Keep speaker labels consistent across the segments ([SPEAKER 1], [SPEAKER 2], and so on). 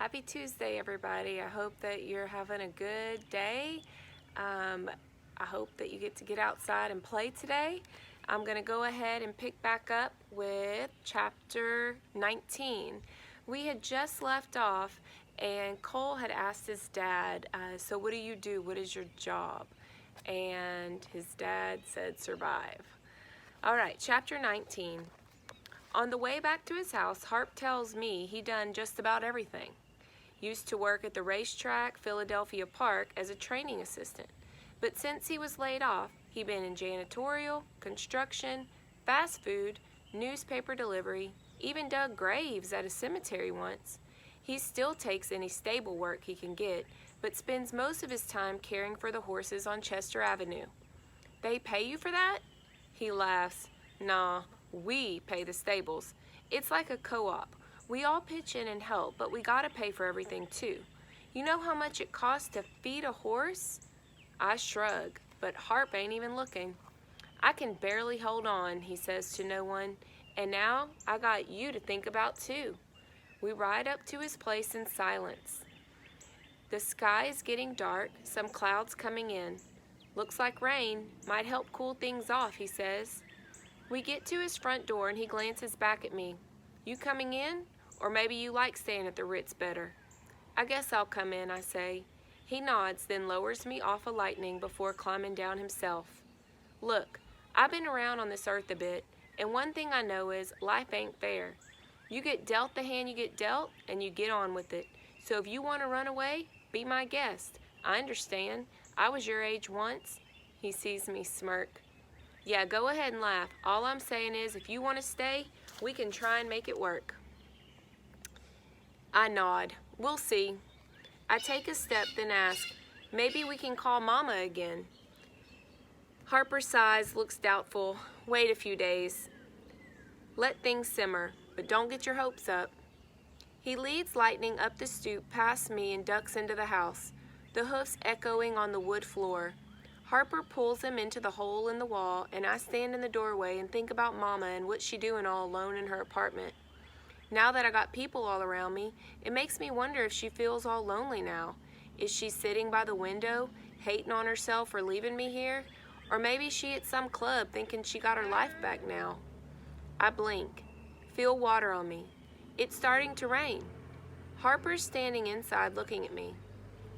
[SPEAKER 1] Happy Tuesday, everybody. I hope that you're having a good day. I hope that you get outside and play today. I'm going to go ahead and pick back up with chapter 19. We had just left off, and Cole had asked his dad, so what do you do? What is your job? And his dad said, survive. All right, chapter 19. On the way back to his house, Harp tells me he done just about everything. Used to work at the racetrack, Philadelphia Park, as a training assistant. But since he was laid off, he been in janitorial, construction, fast food, newspaper delivery, even dug graves at a cemetery once. He still takes any stable work he can get, but spends most of his time caring for the horses on Chester Avenue. They pay you for that? He laughs. Nah, we pay the stables. It's like a co-op. We all pitch in and help, but we gotta pay for everything too. You know how much it costs to feed a horse? I shrug, but Harp ain't even looking. I can barely hold on, he says to no one, and now I got you to think about too. We ride up to his place in silence. The sky is getting dark, some clouds coming in. Looks like rain, might help cool things off, he says. We get to his front door and he glances back at me. You coming in? Or maybe you like staying at the Ritz better. I guess I'll come in, I say. He nods, then lowers me off a lightning before climbing down himself. Look, I've been around on this earth a bit, and one thing I know is life ain't fair. You get dealt the hand you get dealt, and you get on with it. So if you want to run away, be my guest. I understand. I was your age once. He sees me smirk. Yeah, go ahead and laugh. All I'm saying is if you want to stay, we can try and make it work. I nod. We'll see. I take a step, then ask, maybe we can call Mama again. Harper sighs, looks doubtful. Wait a few days. Let things simmer, but don't get your hopes up. He leads Lightning up the stoop past me and ducks into the house, the hoofs echoing on the wood floor. Harper pulls him into the hole in the wall, and I stand in the doorway and think about Mama and what she doing all alone in her apartment. Now that I got people all around me, it makes me wonder if she feels all lonely now. Is she sitting by the window, hating on herself for leaving me here? Or maybe she at some club thinking she got her life back now. I blink, feel water on me. It's starting to rain. Harper's standing inside looking at me.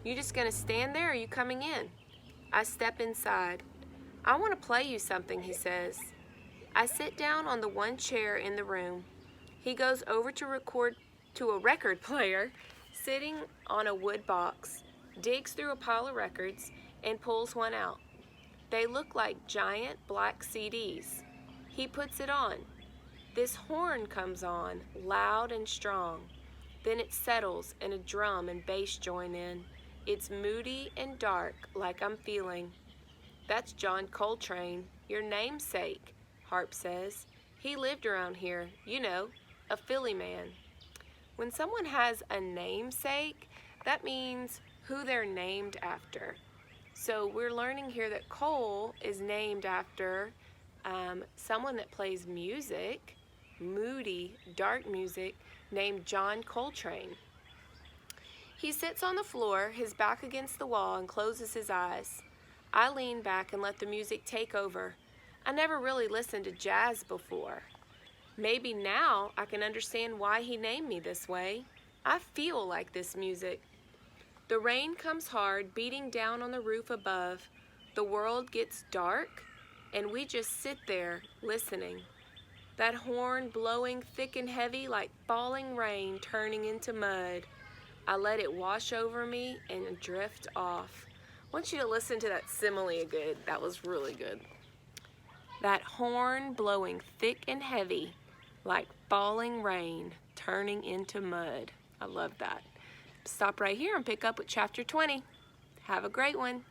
[SPEAKER 1] You just gonna stand there or are you coming in? I step inside. I want to play you something, he says. I sit down on the one chair in the room. He goes over to a record player sitting on a wood box, digs through a pile of records, and pulls one out. They look like giant black CDs. He puts it on. This horn comes on, loud and strong. Then it settles and a drum and bass join in. It's moody and dark, like I'm feeling. That's John Coltrane, your namesake, Harp says. He lived around here, you know, a Philly man. When someone has a namesake, that means who they're named after. So we're learning here that Cole is named after someone that plays music, moody, dark music, named John Coltrane. He sits on the floor, his back against the wall, and closes his eyes. I lean back and let the music take over. I never really listened to jazz before. Maybe now I can understand why he named me this way. I feel like this music. The rain comes hard, beating down on the roof above. The world gets dark, and we just sit there listening. That horn blowing thick and heavy like falling rain turning into mud. I let it wash over me and drift off. I want you to listen to that simile again. That was really good. That horn blowing thick and heavy like falling rain turning into mud. I love that. Stop right here and pick up with chapter 20. Have a great one.